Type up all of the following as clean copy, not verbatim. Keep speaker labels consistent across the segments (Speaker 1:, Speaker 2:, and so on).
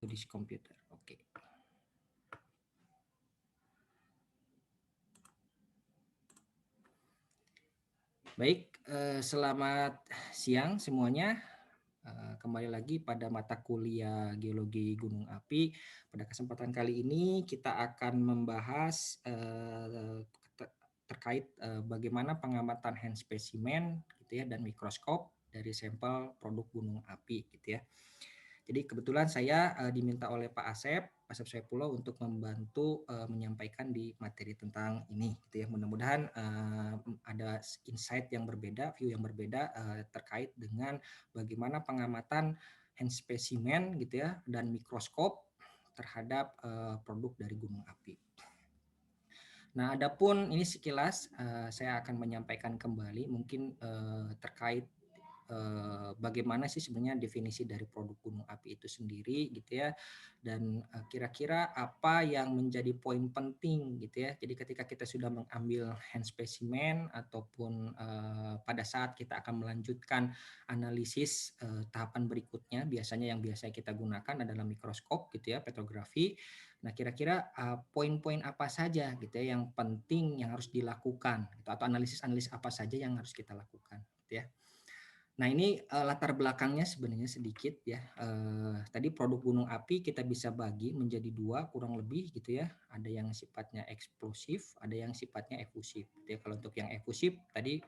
Speaker 1: to this computer. Oke. Baik, selamat siang semuanya. Kembali lagi pada mata kuliah Geologi Gunung Api. Pada kesempatan kali ini kita akan membahas terkait bagaimana pengamatan hand specimen gitu ya dan mikroskop dari sampel produk gunung api gitu ya. Jadi kebetulan saya diminta oleh Pak Asep Saipullah untuk membantu menyampaikan di materi tentang ini gitu ya. Mudah-mudahan ada insight yang berbeda, view yang berbeda terkait dengan bagaimana pengamatan hand specimen gitu ya dan mikroskop terhadap produk dari gunung api. Nah, adapun ini sekilas saya akan menyampaikan kembali mungkin terkait bagaimana sih sebenarnya definisi dari produk gunung api itu sendiri gitu ya, dan kira-kira apa yang menjadi poin penting gitu ya. Jadi ketika kita sudah mengambil hand specimen ataupun pada saat kita akan melanjutkan analisis tahapan berikutnya, biasanya yang biasa kita gunakan adalah mikroskop gitu ya, petrografi. Nah, kira-kira poin-poin apa saja gitu ya yang penting yang harus dilakukan gitu, atau analisis-analisis apa saja yang harus kita lakukan gitu ya. Nah, ini latar belakangnya sebenarnya sedikit ya. Tadi produk gunung api kita bisa bagi menjadi dua kurang lebih gitu ya. Ada yang sifatnya eksplosif, ada yang sifatnya efusif. Gitu ya. Kalau untuk yang efusif tadi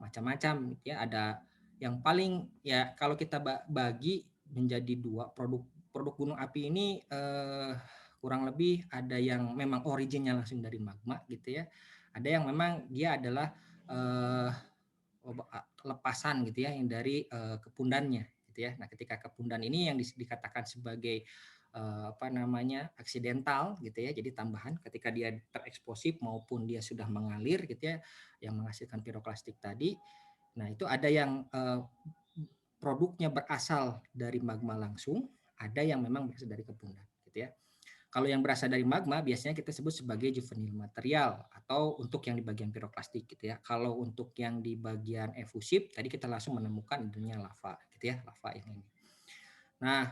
Speaker 1: macam-macam gitu ya. Ada yang paling ya kalau kita bagi menjadi dua produk gunung api ini kurang lebih ada yang memang originnya langsung dari magma gitu ya. Ada yang memang dia adalah lepasan gitu ya yang dari kepundannya gitu ya. Nah, ketika kepundan ini yang dikatakan sebagai apa namanya aksidental gitu ya, jadi tambahan ketika dia tereksplosif maupun dia sudah mengalir gitu ya, yang menghasilkan piroklastik tadi. Nah, itu ada yang produknya berasal dari magma langsung, ada yang memang berasal dari kepundan gitu ya. Kalau yang berasal dari magma biasanya kita sebut sebagai juvenil material atau untuk yang di bagian piroklastik gitu ya. Kalau untuk yang di bagian efusif tadi kita langsung menemukan adanya lava gitu ya, lava yang ini. Nah,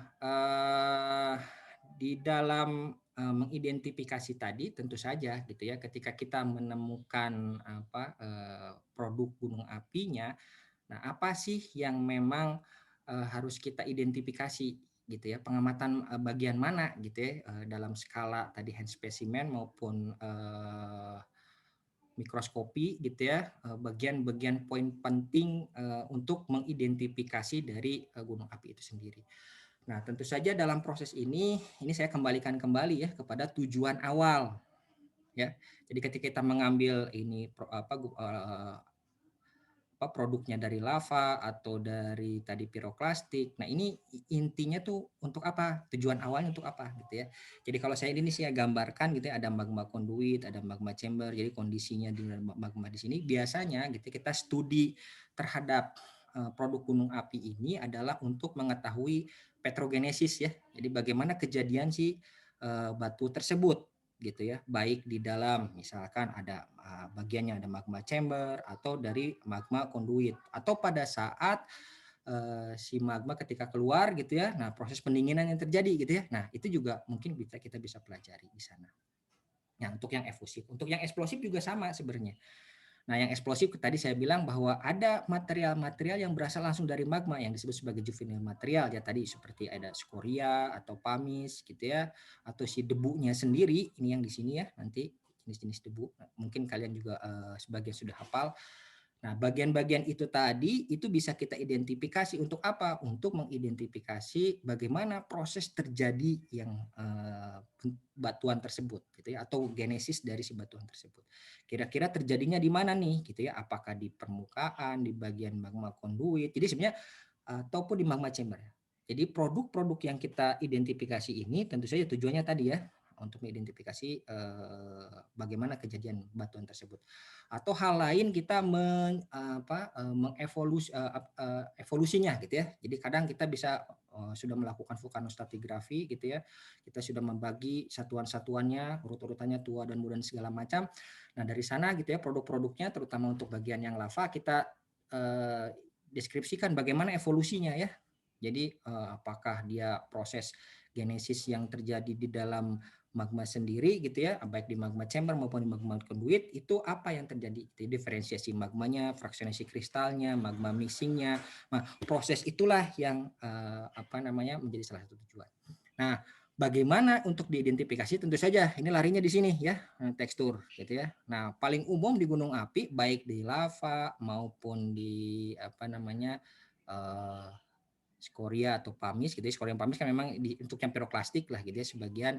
Speaker 1: di dalam mengidentifikasi tadi tentu saja gitu ya ketika kita menemukan produk gunung apinya, nah apa sih yang memang harus kita identifikasi gitu ya, pengamatan bagian mana gitu ya dalam skala tadi hand specimen maupun mikroskopi gitu ya, bagian-bagian poin penting untuk mengidentifikasi dari gunung api itu sendiri. Nah, tentu saja dalam proses ini saya kembalikan kembali ya kepada tujuan awal ya. Jadi ketika kita mengambil ini produknya dari lava atau dari tadi piroklastik. Nah, ini intinya tuh untuk apa? Tujuan awalnya untuk apa gitu ya. Jadi kalau saya ini saya gambarkan gitu ya, ada magma conduit, ada magma chamber. Jadi kondisinya di magma di sini biasanya gitu kita studi terhadap produk gunung api ini adalah untuk mengetahui petrogenesis ya. Jadi bagaimana kejadian si batu tersebut gitu ya, baik di dalam misalkan ada bagiannya ada magma chamber atau dari magma conduit atau pada saat si magma ketika keluar gitu ya, nah proses pendinginan yang terjadi gitu ya, nah itu juga mungkin kita bisa pelajari di sana. Nah, untuk yang efusif, untuk yang eksplosif juga sama sebenarnya. Nah, yang eksplosif tadi saya bilang bahwa ada material-material yang berasal langsung dari magma yang disebut sebagai juvenil material ya tadi seperti ada skoria atau pamis gitu ya, atau si debunya sendiri ini yang di sini ya nanti jenis-jenis debu mungkin kalian juga sebagian sudah hafal. Nah, bagian-bagian itu tadi itu bisa kita identifikasi untuk apa? Untuk mengidentifikasi bagaimana proses terjadi yang batuan tersebut gitu ya atau genesis dari si batuan tersebut. Kira-kira terjadinya di mana nih gitu ya? Apakah di permukaan, di bagian magma conduit. Jadi sebenarnya ataupun di magma chamber. Jadi produk-produk yang kita identifikasi ini tentu saja tujuannya tadi ya untuk mengidentifikasi bagaimana kejadian batuan tersebut. Atau hal lain kita evolusinya gitu ya. Jadi kadang kita bisa sudah melakukan vulkanostratigrafi gitu ya. Kita sudah membagi satuan-satuannya, urut-urutannya tua dan muda dan segala macam. Nah, dari sana gitu ya produk-produknya terutama untuk bagian yang lava kita deskripsikan bagaimana evolusinya ya. Jadi apakah dia proses genesis yang terjadi di dalam magma sendiri gitu ya, baik di magma chamber maupun di magma conduit, itu apa yang terjadi, itu diferensiasi magmanya, fraksionasi kristalnya, magma mixingnya. Nah, proses itulah yang menjadi salah satu tujuan. Nah, bagaimana untuk diidentifikasi? Tentu saja ini larinya di sini ya, tekstur gitu ya. Nah, paling umum di gunung api baik di lava maupun di skoria atau pamis gitu ya. Skoria dan pamis kan memang untuk yang piroklastik lah gitu ya, sebagian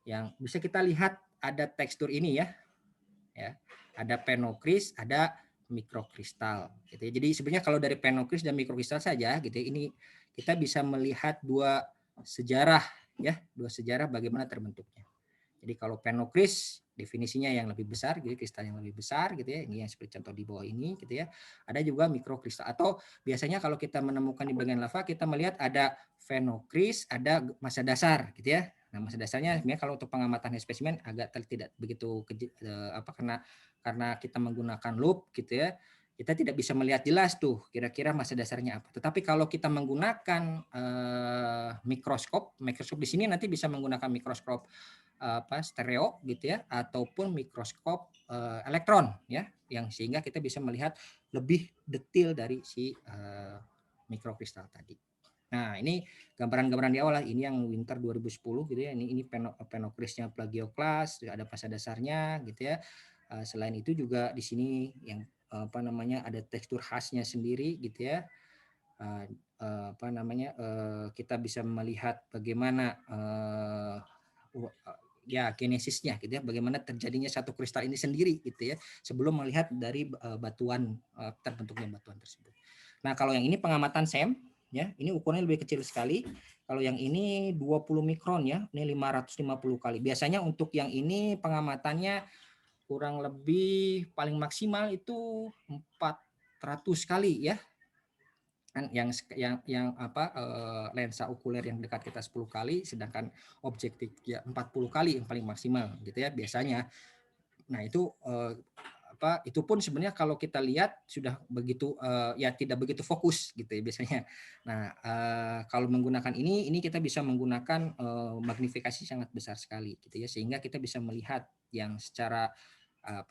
Speaker 1: yang bisa kita lihat ada tekstur ini ya. Ada penokris, ada mikrokristal gitu ya. Jadi sebenarnya kalau dari penokris dan mikrokristal saja gitu ya, ini kita bisa melihat dua sejarah bagaimana terbentuknya. Jadi kalau penokris definisinya yang lebih besar gitu, kristal yang lebih besar gitu ya. Ini yang seperti contoh di bawah ini gitu ya. Ada juga mikrokristal atau biasanya kalau kita menemukan di bagian lava kita melihat ada fenokris, ada massa dasar gitu ya. Nah, massa dasarnya sebenarnya kalau untuk pengamatan spesimen agak tidak begitu karena kita menggunakan loop gitu ya. Kita tidak bisa melihat jelas tuh kira-kira massa dasarnya apa. Tetapi kalau kita menggunakan mikroskop di sini nanti bisa menggunakan mikroskop stereo gitu ya, ataupun mikroskop elektron ya, yang sehingga kita bisa melihat lebih detail dari si mikrokristal tadi. Nah, ini gambaran-gambaran di awal lah. Ini yang winter 2010 gitu ya. Ini penokrisnya plagioklas, ada massa dasarnya gitu ya. Selain itu juga di sini yang ada tekstur khasnya sendiri gitu ya. Kita bisa melihat bagaimana genesisnya gitu ya, bagaimana terjadinya satu kristal ini sendiri gitu ya, sebelum melihat dari terbentuknya batuan tersebut. Nah, kalau yang ini pengamatan SEM ya, ini ukurannya lebih kecil sekali. Kalau yang ini 20 mikron ya, ini 550 kali. Biasanya untuk yang ini pengamatannya kurang lebih paling maksimal itu 400 kali ya. Kan lensa okuler yang dekat kita 10 kali, sedangkan objektif ya 40 kali yang paling maksimal gitu ya biasanya. Nah, itu pun sebenarnya kalau kita lihat sudah begitu tidak begitu fokus gitu ya biasanya. Nah, kalau menggunakan ini kita bisa menggunakan magnifikasi sangat besar sekali gitu ya, sehingga kita bisa melihat yang secara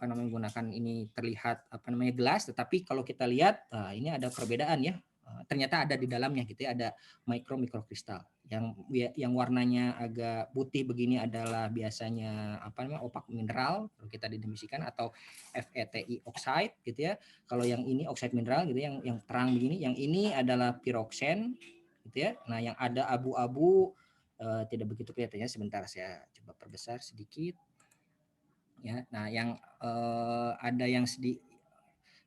Speaker 1: menggunakan ini terlihat gelas, tetapi kalau kita lihat ini ada perbedaan ya. Ternyata ada di dalamnya gitu ya, ada mikrokristal yang warnanya agak putih begini adalah biasanya opak mineral kalau kita didefinisikan, atau FeTi oxide gitu ya. Kalau yang ini oxide mineral gitu yang terang begini, yang ini adalah piroxen gitu ya. Nah, yang ada abu-abu tidak begitu kelihatannya, sebentar saya coba perbesar sedikit ya. Nah, yang ada yang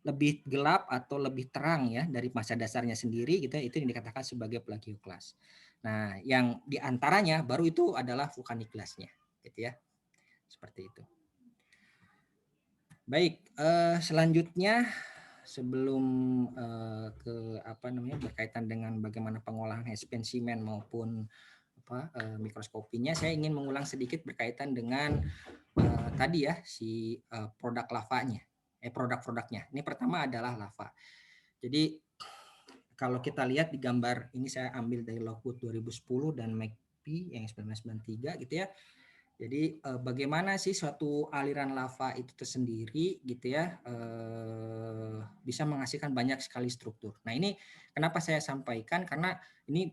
Speaker 1: lebih gelap atau lebih terang ya dari massa dasarnya sendiri gitu ya, itu yang dikatakan sebagai plagioklas. Nah, yang diantaranya baru itu adalah vulkanik glassnya gitu ya, seperti itu. Baik, selanjutnya sebelum berkaitan dengan bagaimana pengolahan spesimen maupun mikroskopinya, saya ingin mengulang sedikit berkaitan dengan tadi ya si produk lavanya, produk-produknya. Ini pertama adalah lava. Jadi kalau kita lihat di gambar ini, saya ambil dari Lockwood 2010 dan McPhee yang 1993 gitu ya. Jadi bagaimana sih suatu aliran lava itu tersendiri gitu ya bisa menghasilkan banyak sekali struktur. Nah, ini kenapa saya sampaikan, karena ini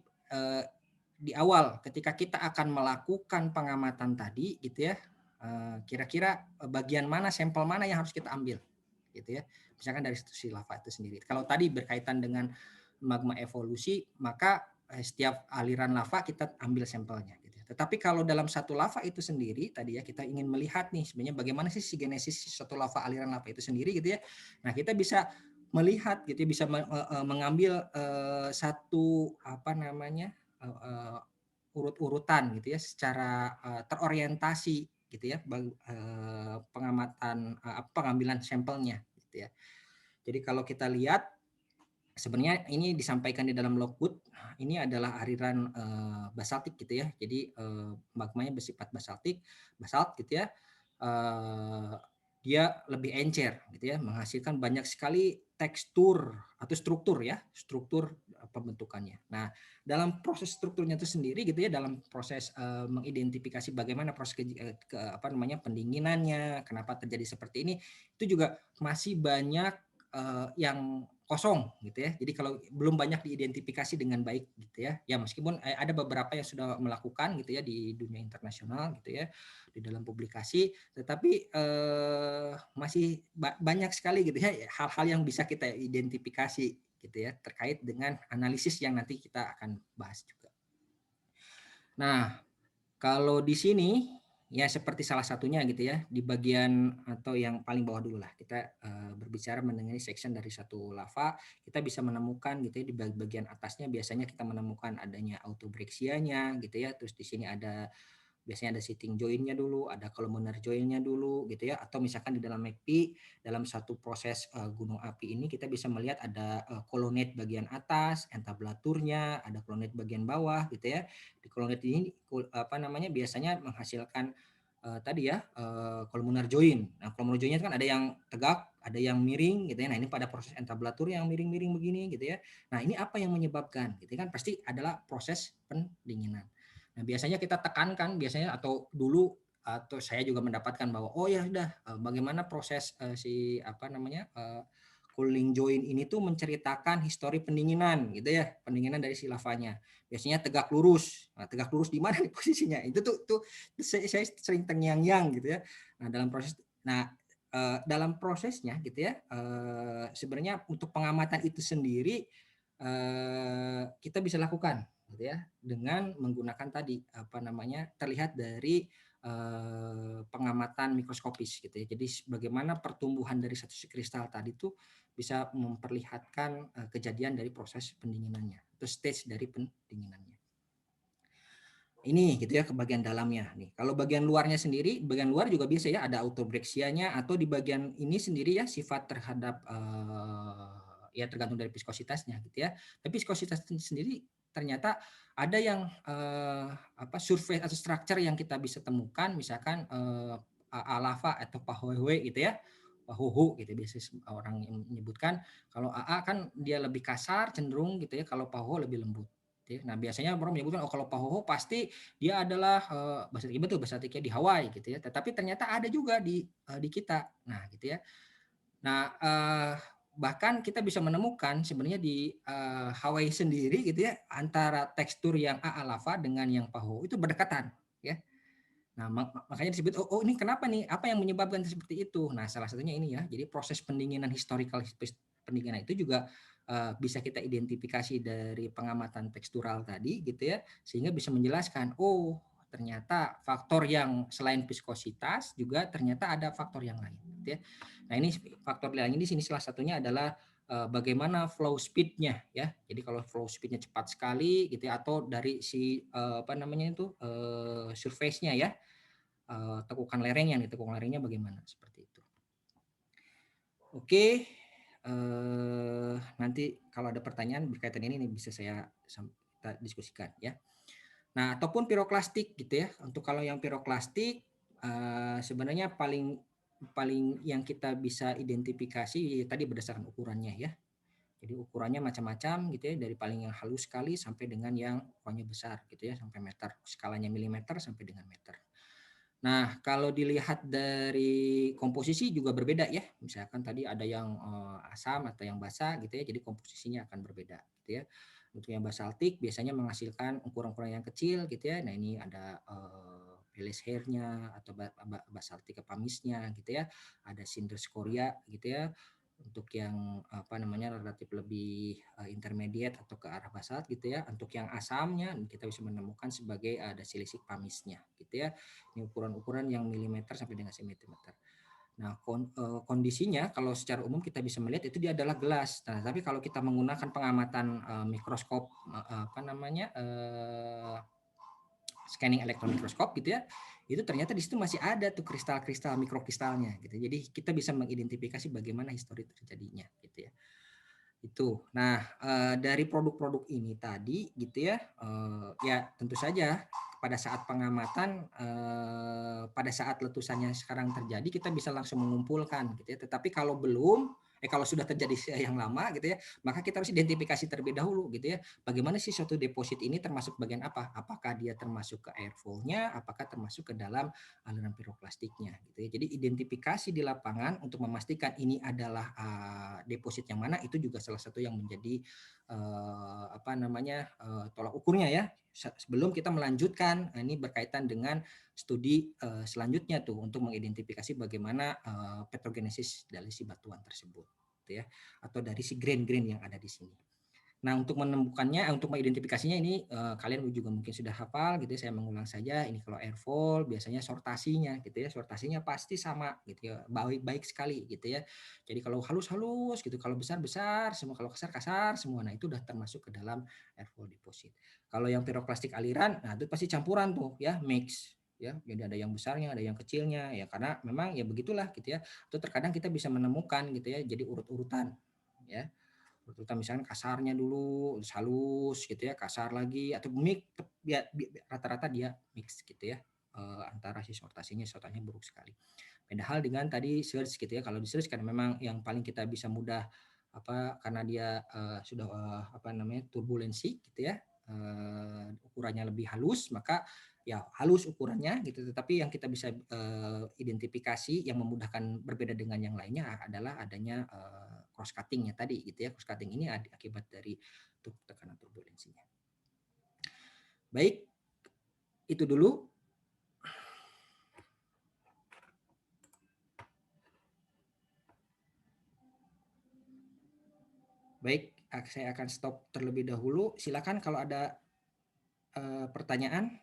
Speaker 1: di awal ketika kita akan melakukan pengamatan tadi gitu ya, kira-kira bagian mana, sampel mana yang harus kita ambil gitu ya. Misalkan dari si lava itu sendiri. Kalau tadi berkaitan dengan magma evolusi, maka setiap aliran lava kita ambil sampelnya gitu. Tetapi kalau dalam satu lava itu sendiri tadi ya, kita ingin melihat nih sebenarnya bagaimana sih si genesis satu lava, aliran lava itu sendiri gitu ya. Nah, kita bisa melihat gitu, bisa mengambil satu urut-urutan gitu ya, secara terorientasi gitu ya, pengamatan pengambilan sampelnya gitu ya. Jadi kalau kita lihat sebenarnya ini disampaikan di dalam logbook, ini adalah aliran basaltik gitu ya. Jadi magmanya bersifat basalt gitu ya. dia lebih encer gitu ya, menghasilkan banyak sekali tekstur atau struktur ya, struktur pembentukannya. Nah, dalam proses strukturnya itu sendiri gitu ya, dalam proses mengidentifikasi bagaimana proses apa namanya pendinginannya, kenapa terjadi seperti ini, itu juga masih banyak yang kosong gitu ya. Jadi kalau belum banyak diidentifikasi dengan baik gitu ya. Ya meskipun ada beberapa yang sudah melakukan gitu ya di dunia internasional gitu ya, di dalam publikasi, tetapi masih banyak sekali gitu ya hal-hal yang bisa kita identifikasi gitu ya terkait dengan analisis yang nanti kita akan bahas juga. Nah, kalau di sini ya seperti salah satunya gitu ya di bagian atau yang paling bawah dulu lah kita berbicara mengenai section dari satu lava, kita bisa menemukan gitu ya di bagian atasnya biasanya kita menemukan adanya autobrexianya gitu ya, terus di sini ada biasanya ada sitting join-nya dulu, ada columnar join-nya dulu gitu ya, atau misalkan di dalam MACD dalam satu proses gunung api ini kita bisa melihat ada colonnade bagian atas, entablaturnya, ada colonnade bagian bawah gitu ya. Di colonnade ini apa namanya biasanya menghasilkan tadi ya columnar join. Nah, columnar join-nya kan ada yang tegak, ada yang miring gitu ya. Nah, ini pada proses entablatur yang miring-miring begini gitu ya. Nah, ini apa yang menyebabkan gitu kan pasti adalah proses pendinginan. Nah, biasanya kita tekankan biasanya atau dulu atau saya juga mendapatkan bahwa oh ya sudah bagaimana proses si apa namanya cooling joint ini tuh menceritakan histori pendinginan gitu ya, pendinginan dari si lavanya. Biasanya tegak lurus. Nah, tegak lurus di mana nih posisinya? Itu tuh saya sering tengyang-yang gitu ya. Nah, dalam prosesnya gitu ya sebenarnya untuk pengamatan itu sendiri kita bisa lakukan gitu ya dengan menggunakan tadi apa namanya terlihat dari pengamatan mikroskopis gitu ya. Jadi bagaimana pertumbuhan dari satu kristal tadi itu bisa memperlihatkan kejadian dari proses pendinginannya atau stage dari pendinginannya. Ini gitu ya ke bagian dalamnya nih. Kalau bagian luarnya sendiri, bagian luar juga bisa ya ada autobrexianya atau di bagian ini sendiri ya sifat terhadap ya tergantung dari viskositasnya gitu ya. Tapi viskositas sendiri ternyata ada yang apa surface atau structure yang kita bisa temukan misalkan lava atau pahoehoe gitu ya. Pahoho gitu biasanya orang yang menyebutkan kalau AA kan dia lebih kasar cenderung gitu ya, kalau pahoho lebih lembut. Nah, biasanya orang menyebutkan oh kalau pahoho pasti dia adalah basaltik betul basaltiknya di Hawaii gitu ya. Tetapi ternyata ada juga di kita. Nah, gitu ya. Nah, bahkan kita bisa menemukan sebenarnya di Hawaii sendiri gitu ya antara tekstur yang AA lava dengan yang pahoho itu berdekatan ya. Nah, makanya disebut oh ini kenapa nih? Apa yang menyebabkan seperti itu? Nah, salah satunya ini ya. Jadi proses pendinginan historical pendinginan itu juga bisa kita identifikasi dari pengamatan tekstural tadi gitu ya, sehingga bisa menjelaskan oh ternyata faktor yang selain viskositas juga ternyata ada faktor yang lain gitu ya. Nah, ini faktor lain di sini salah satunya adalah bagaimana flow speed-nya ya. Jadi kalau flow speed-nya cepat sekali gitu ya atau dari si apa namanya itu surface-nya ya tekukan lerengnya nih, tekukan lerengnya bagaimana seperti itu. Oke, nanti kalau ada pertanyaan berkaitan ini nih bisa kita diskusikan ya. Nah, ataupun piroklastik gitu ya. Untuk kalau yang piroklastik sebenarnya paling paling yang kita bisa identifikasi tadi berdasarkan ukurannya ya. Jadi ukurannya macam-macam gitu ya, dari paling yang halus sekali sampai dengan yang ukurannya besar gitu ya, sampai meter. Skalanya milimeter sampai dengan meter. Nah, kalau dilihat dari komposisi juga berbeda ya. Misalkan tadi ada yang asam atau yang basa gitu ya, jadi komposisinya akan berbeda gitu ya. Untuk yang basaltik biasanya menghasilkan ukuran-ukuran yang kecil gitu ya. Nah, ini ada Peles hairnya atau basaltik pamisnya gitu ya. Ada cinder scoria gitu ya. Untuk yang apa namanya relatif lebih intermediate atau ke arah basalt gitu ya. Untuk yang asamnya kita bisa menemukan sebagai ada silisik pamisnya gitu ya. Ini ukuran-ukuran yang milimeter sampai dengan sentimeter. Nah, kondisinya kalau secara umum kita bisa melihat itu dia adalah gelas. Nah, tapi kalau kita menggunakan pengamatan mikroskop apa namanya scanning elektron mikroskop gitu ya, itu ternyata di situ masih ada tuh kristal-kristal mikrokristalnya gitu. Jadi kita bisa mengidentifikasi bagaimana histori terjadinya gitu ya. Itu. Nah, dari produk-produk ini tadi gitu ya, ya tentu saja pada saat pengamatan, pada saat letusannya sekarang terjadi kita bisa langsung mengumpulkan gitu ya. Tetapi kalau belum, kalau sudah terjadi yang lama gitu ya, maka kita harus identifikasi terlebih dahulu gitu ya. Bagaimana sih suatu deposit ini termasuk bagian apa? Apakah dia termasuk ke airfall-nya, apakah termasuk ke dalam aliran piroklastiknya gitu ya. Jadi identifikasi di lapangan untuk memastikan ini adalah deposit yang mana itu juga salah satu yang menjadi apa namanya tolak ukurnya ya. Sebelum kita melanjutkan ini berkaitan dengan studi selanjutnya tuh untuk mengidentifikasi bagaimana petrogenesis dari si batuan tersebut gitu ya atau dari si grain-grain yang ada di sini. Nah, untuk menemukannya, untuk mengidentifikasinya ini kalian juga mungkin sudah hafal gitu ya, saya mengulang saja. Ini kalau airfall biasanya sortasinya gitu ya, sortasinya pasti sama gitu ya, baik-baik sekali gitu ya. Jadi kalau halus-halus gitu, kalau besar-besar semua, kalau kasar-kasar semua. Nah, itu udah termasuk ke dalam airfall deposit. Kalau yang piroklastik aliran, nah itu pasti campuran tuh ya, mix ya. Jadi ada yang besarnya, ada yang kecilnya ya karena memang ya begitulah gitu ya. Atau terkadang kita bisa menemukan gitu ya, jadi urut-urutan ya urutan misalkan kasarnya dulu, halus gitu ya, kasar lagi atau mix ya rata-rata dia mix gitu ya. Antara si sortasinya buruk sekali. Beda hal dengan tadi search gitu ya. Kalau di search kan memang yang paling kita bisa mudah karena dia sudah apa namanya turbulensi gitu ya. Ukurannya lebih halus maka ya halus ukurannya gitu tetapi yang kita bisa identifikasi yang memudahkan berbeda dengan yang lainnya adalah adanya cross cuttingnya tadi gitu ya. Cross cutting ini akibat dari tekanan turbulensinya. Baik, itu dulu. Baik, saya akan stop terlebih dahulu. Silakan kalau ada pertanyaan.